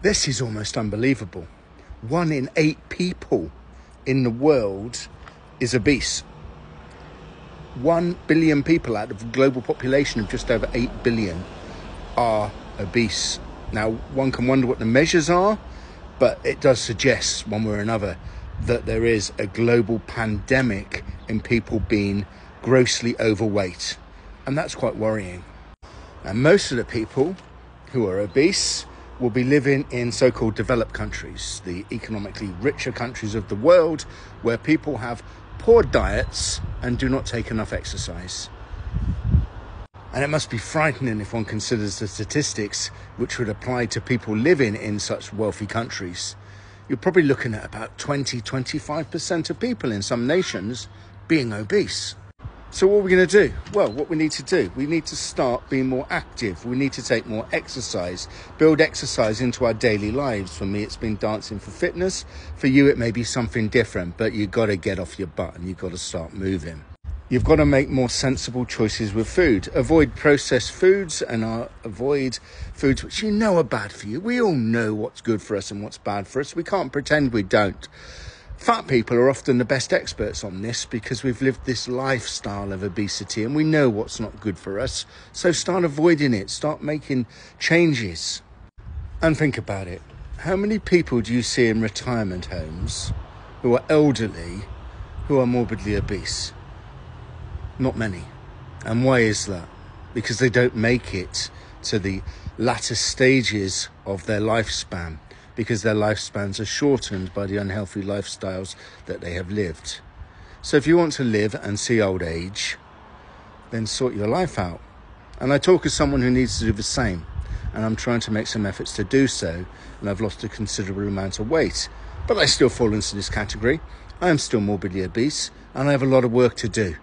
This is almost unbelievable. 1 in 8 people in the world is obese. 1 billion people out of a global population of just over 8 billion are obese. Now, one can wonder what the measures are, but it does suggest, one way or another, that there is a global pandemic in people being grossly overweight. And that's quite worrying. And most of the people who are obese will be living in so-called developed countries, the economically richer countries of the world, where people have poor diets and do not take enough exercise. And it must be frightening if one considers the statistics which would apply to people living in such wealthy countries. You're probably looking at about 20-25% of people in some nations being obese. So what are we going to do? Well, what we need to do, we need to start being more active. We need to take more exercise, build exercise into our daily lives. For me, it's been dancing for fitness. For you, it may be something different, but you've got to get off your butt and you've got to start moving. You've got to make more sensible choices with food. Avoid processed foods and avoid foods which you know are bad for you. We all know what's good for us and what's bad for us. We can't pretend we don't. Fat people are often the best experts on this because we've lived this lifestyle of obesity and we know what's not good for us. So start avoiding it. Start making changes. And think about it. How many people do you see in retirement homes who are elderly, who are morbidly obese? Not many. And why is that? Because they don't make it to the latter stages of their lifespan, because their lifespans are shortened by the unhealthy lifestyles that they have lived. So if you want to live and see old age, then sort your life out. And I talk as someone who needs to do the same, and I'm trying to make some efforts to do so, and I've lost a considerable amount of weight. But I still fall into this category. I am still morbidly obese, and I have a lot of work to do.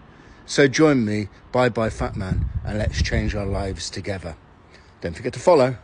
So join me, Bye Bye Fat Man, and let's change our lives together. Don't forget to follow.